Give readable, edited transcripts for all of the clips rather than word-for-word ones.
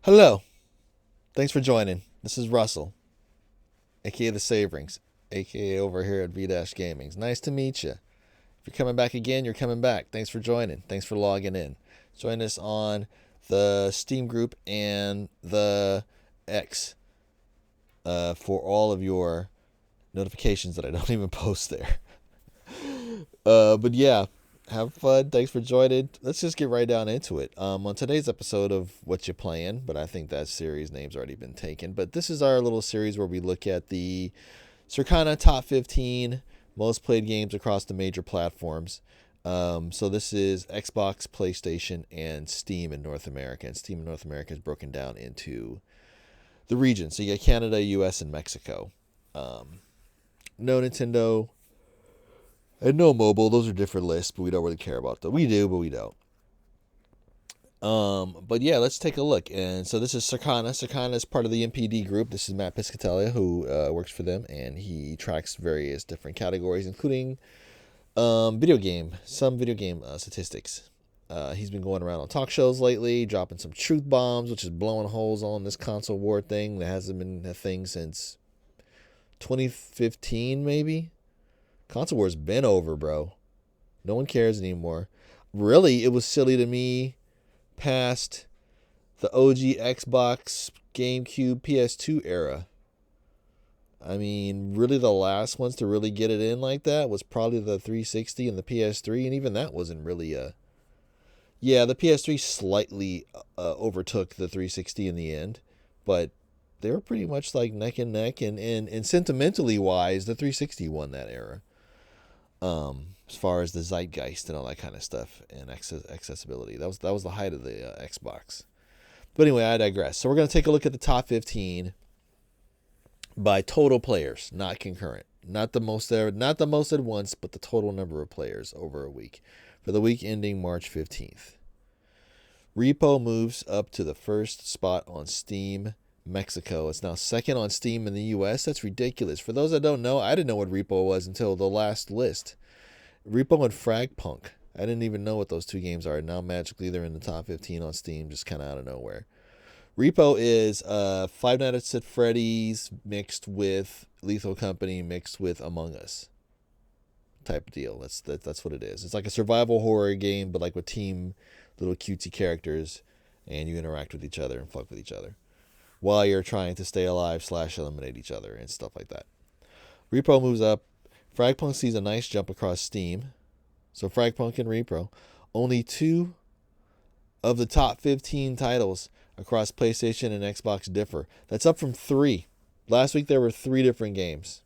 Hello. Thanks for joining. This is Russell, aka the Saverings, aka over here at V-Gaming. Nice to meet you. If you're coming back again, you're coming back. Thanks for joining. Thanks for logging in. Join us on the Steam group and the X for all of your notifications that I don't even post there. But yeah, have fun. Thanks for joining. Let's just get right down into it. On today's episode of What You Playing, but I think that series name's already been taken. But this is our little series where we look at the Circana Top 15 most played games across the major platforms. So this is Xbox, PlayStation, and Steam in North America. And Steam in North America is broken down into the regions. So you got Canada, US, and Mexico. No Nintendo, and no mobile. Those are different lists, but we don't really care about them. We do, but we don't. But yeah, let's take a look. And so this is Circana. Circana is part of the MPD group. This is Matt Piscatella, who works for them, and he tracks various different categories, including some video game statistics. He's been going around on talk shows lately, dropping some truth bombs, which is blowing holes on this console war thing that hasn't been a thing since 2015, maybe. Console war's been over, bro. No one cares anymore. Really, it was silly to me past the OG Xbox, GameCube, PS2 era. I mean, really the last ones to really get it in like that was probably the 360 and the PS3, and even that wasn't really a... Yeah, the PS3 slightly overtook the 360 in the end, but they were pretty much like neck and neck, and sentimentally wise, the 360 won that era. As far as the zeitgeist and all that kind of stuff and accessibility, that was the height of the Xbox. But anyway, I digress. So we're going to take a look at the top 15 by total players, not concurrent, not the most at once, but the total number of players over a week for the week ending March 15th. Repo moves up to the first spot on Steam Mexico. It's now second on Steam in the US. That's ridiculous. For those that don't know, I didn't know what Repo was until the last list. Repo and Fragpunk. I didn't even know what those two games are. Now magically they're in the top 15 on Steam, just kind of out of nowhere. Repo is Five Nights at Freddy's mixed with Lethal Company mixed with Among Us type of deal. That's what it is. It's like a survival horror game, but like with team little cutesy characters, and you interact with each other and fuck with each other while you're trying to stay alive / eliminate each other and stuff like that. Repo moves up. Fragpunk sees a nice jump across Steam. So Fragpunk and Repro, only 2 of the top 15 titles across PlayStation and Xbox differ. That's up from 3. Last week there were 3 different games.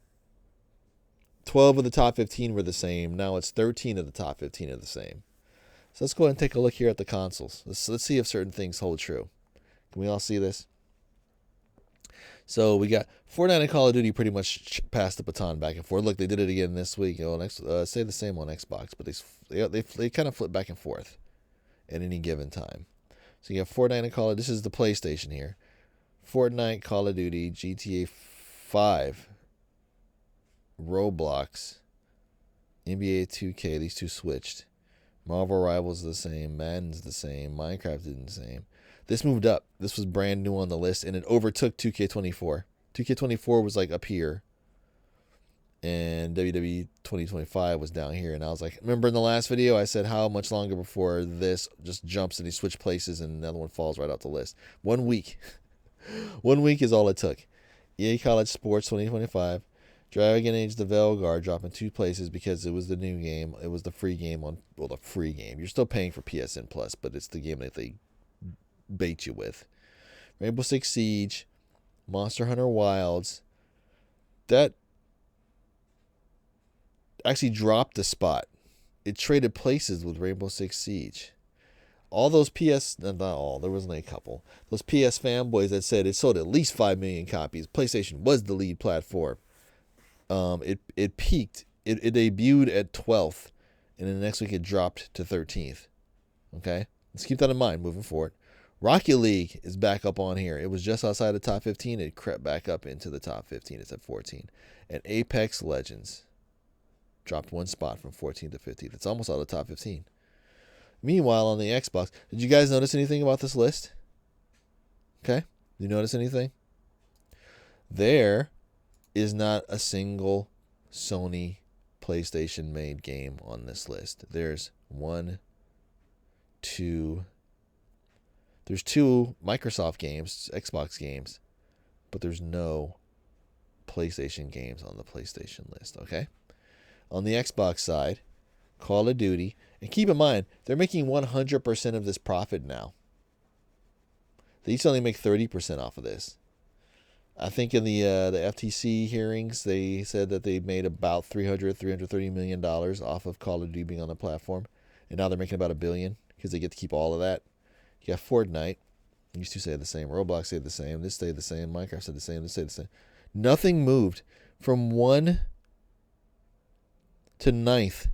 12 of the top 15 were the same. Now it's 13 of the top 15 are the same. So let's go ahead and take a look here at the consoles. Let's see if certain things hold true. Can we all see this? So we got Fortnite and Call of Duty pretty much passed the baton back and forth. Look, they did it again this week. Say the same on Xbox, but they kind of flip back and forth at any given time. So you have Fortnite and Call of Duty. This is the PlayStation here. Fortnite, Call of Duty, GTA 5, Roblox, NBA 2K. These two switched. Marvel Rivals is the same. Madden's the same. Minecraft is the same. This moved up. This was brand new on the list, and it overtook 2K24. 2K24 was like up here, and WWE 2025 was down here. And I was like, remember in the last video I said how much longer before this just jumps and he switch places and another one falls right off the list? 1 week. 1 week is all it took. EA College Sports 2025. Dragon Age the Veilguard dropping 2 places because it was the new game. It was the free game the free game. You're still paying for PSN Plus, but it's the game that they bait you with. Rainbow Six Siege, Monster Hunter Wilds. That actually dropped a spot. It traded places with Rainbow Six Siege. All those not all, there was only a couple. Those PS fanboys that said it sold at least 5 million copies. PlayStation was the lead platform. It peaked. It debuted at 12th, and then the next week it dropped to 13th. Okay? Let's keep that in mind moving forward. Rocket League is back up on here. It was just outside the top 15. It crept back up into the top 15. It's at 14. And Apex Legends dropped 1 spot from 14th to 15th. It's almost out of the top 15. Meanwhile, on the Xbox, did you guys notice anything about this list? Okay? You notice anything? There is not a single Sony PlayStation made game on this list. There's two Microsoft games, Xbox games, but there's no PlayStation games on the PlayStation list, okay? On the Xbox side, Call of Duty, and keep in mind, they're making 100% of this profit now. They used to only make 30% off of this. I think in the FTC hearings, they said that they made about $330 million off of Call of Duty being on the platform. And now they're making about $1 billion because they get to keep all of that. You got Fortnite. Used to say the same. Roblox stayed the same. This stayed the same. Minecraft stayed the same. This stayed the same. Nothing moved from 1 to 9th.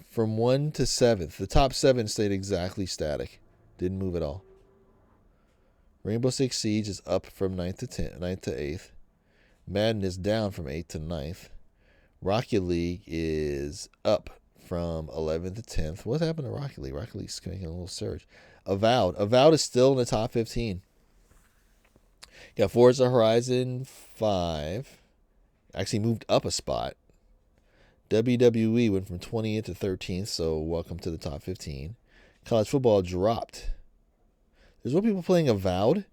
From 1 to 7th. The top 7 stayed exactly static. Didn't move at all. Rainbow Six Siege is up from 9th to 8th. Madden is down from 8th to 9th. Rocket League is up from 11th to 10th. What happened to Rocket League? Rocket League's making a little surge. Avowed is still in the top 15. Got Forza Horizon 5. Actually moved up a spot. WWE went from 20th to 13th, so welcome to the top 15. College football dropped. There's more people playing Avowed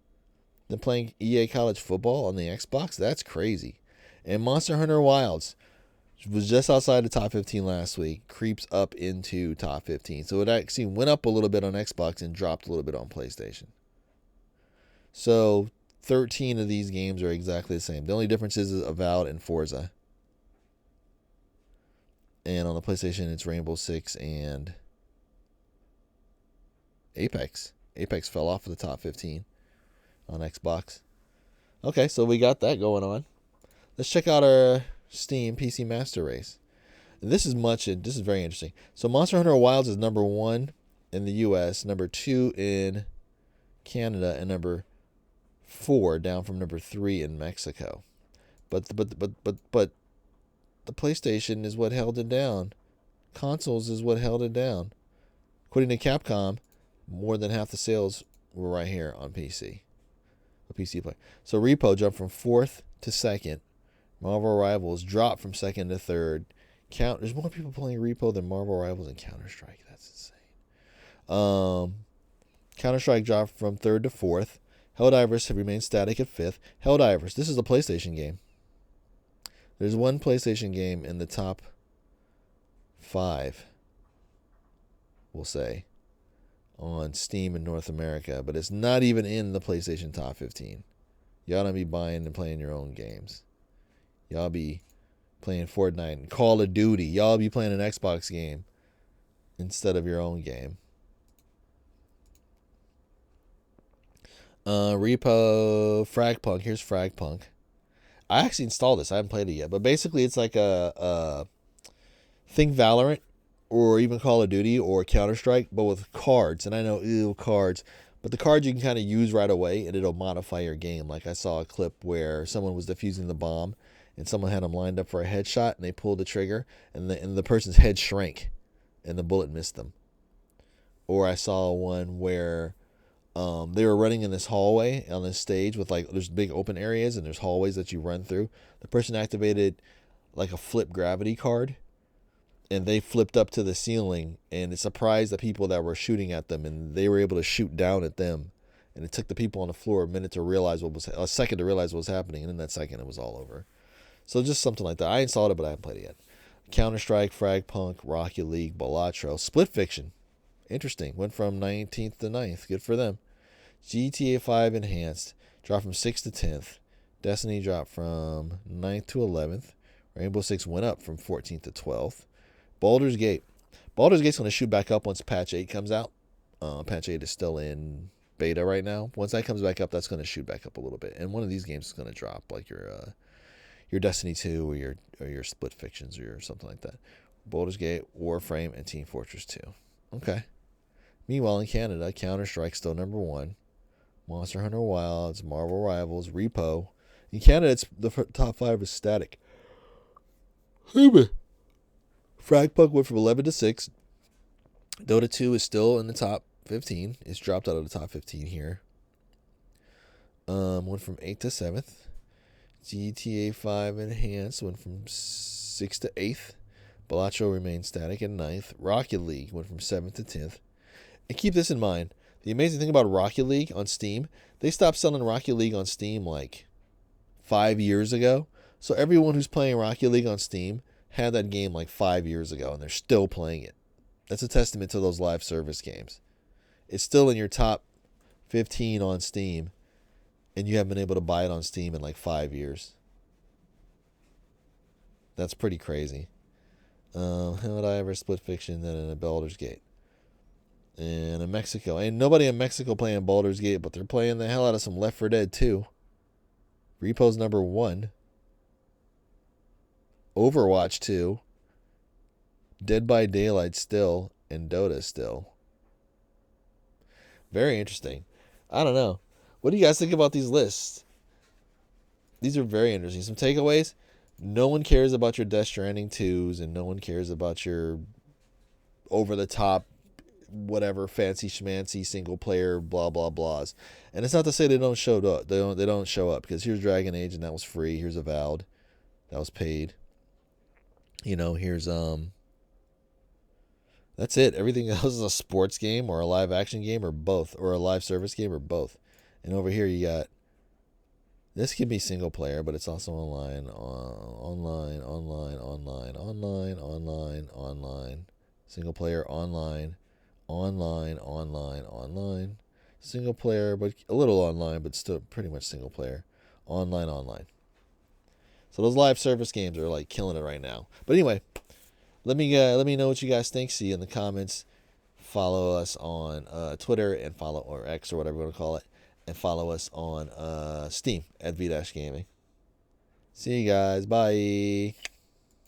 than playing EA College Football on the Xbox. That's crazy. And Monster Hunter Wilds was just outside the top 15 last week. Creeps up into top 15. So it actually went up a little bit on Xbox and dropped a little bit on PlayStation. So 13 of these games are exactly the same. The only difference is Avowed and Forza. And on the PlayStation, it's Rainbow Six and Apex. Apex fell off of the top 15 on Xbox. Okay, so we got that going on. Let's check out our Steam PC Master Race. This is very interesting. So Monster Hunter Wilds is number 1 in the US, number 2 in Canada, and number 4 down from number 3 in Mexico. But the PlayStation is what held it down. Consoles is what held it down. According to Capcom, more than half the sales were right here on PC. A PC player. So Repo jumped from 4th to 2nd. Marvel Rivals dropped from 2nd to 3rd. There's more people playing Repo than Marvel Rivals and Counter-Strike. That's insane. Counter-Strike dropped from 3rd to 4th. Helldivers have remained static at 5th. Helldivers, this is a PlayStation game. There's one PlayStation game in the top 5, we'll say, on Steam in North America, but it's not even in the PlayStation top 15. Y'all don't be buying and playing your own games. Y'all be playing Fortnite and Call of Duty. Y'all be playing an Xbox game instead of your own game. Repo, Fragpunk. Here's Fragpunk. I actually installed this. I haven't played it yet, but basically it's like think Valorant or even Call of Duty or Counter-Strike, but with cards. And I know, cards. But the cards you can kind of use right away, and it'll modify your game. Like I saw a clip where someone was defusing the bomb, and someone had them lined up for a headshot, and they pulled the trigger, and the person's head shrank, and the bullet missed them. Or I saw one where they were running in this hallway on this stage with there's big open areas, and there's hallways that you run through. The person activated like a flip gravity card, and they flipped up to the ceiling, and it surprised the people that were shooting at them, and they were able to shoot down at them. And it took the people on the floor a second to realize what was happening, and in that second it was all over. So just something like that. I installed it, but I haven't played it yet. Counter-Strike, Fragpunk, Rocket League, Balatro, Split Fiction. Interesting. Went from 19th to 9th. Good for them. GTA 5 Enhanced dropped from 6th to 10th. Destiny dropped from 9th to 11th. Rainbow Six went up from 14th to 12th. Baldur's Gate's going to shoot back up once Patch 8 comes out. Patch 8 is still in beta right now. Once that comes back up, that's going to shoot back up a little bit. And one of these games is going to drop, like your Destiny 2 or your Split Fictions or something like that. Baldur's Gate, Warframe, and Team Fortress 2. Okay. Meanwhile, in Canada, Counter-Strike still number 1. Monster Hunter Wilds, Marvel Rivals, Repo. In Canada, the top 5 is static. Fragpunk went from 11 to 6. Dota 2 is still in the top 15. It's dropped out of the top 15 here. Went from 8th to 7th. GTA 5 Enhanced went from 6th to 8th. Balatro remained static at 9th. Rocket League went from 7th to 10th. And keep this in mind. The amazing thing about Rocket League on Steam, they stopped selling Rocket League on Steam like 5 years ago. So everyone who's playing Rocket League on Steam had that game like 5 years ago, and they're still playing it. That's a testament to those live service games. It's still in your top 15 on Steam, and you haven't been able to buy it on Steam in like 5 years. That's pretty crazy. How would I ever split fiction than in a Baldur's Gate? And in Mexico. Ain't nobody in Mexico playing Baldur's Gate, but they're playing the hell out of some Left 4 Dead 2. Repos number 1. Overwatch 2. Dead by Daylight still. And Dota still. Very interesting. I don't know. What do you guys think about these lists? These are very interesting. Some takeaways. No one cares about your Death Stranding 2s, and no one cares about your over-the-top, whatever, fancy schmancy single player blah blah blahs. And it's not to say they don't show up. They don't show up, because here's Dragon Age, and that was free. Here's Avowed, that was paid. Here's that's it. Everything else is a sports game or a live action game or both, or a live service game or both. And over here you got, this can be single player, but it's also online, online, single player, online, single player, but a little online, but still pretty much single player, online. So those live service games are like killing it right now. But anyway, let me know what you guys think. See you in the comments. Follow us on Twitter and or X or whatever you want to call it, and follow us on Steam at V-Gaming. See you guys. Bye.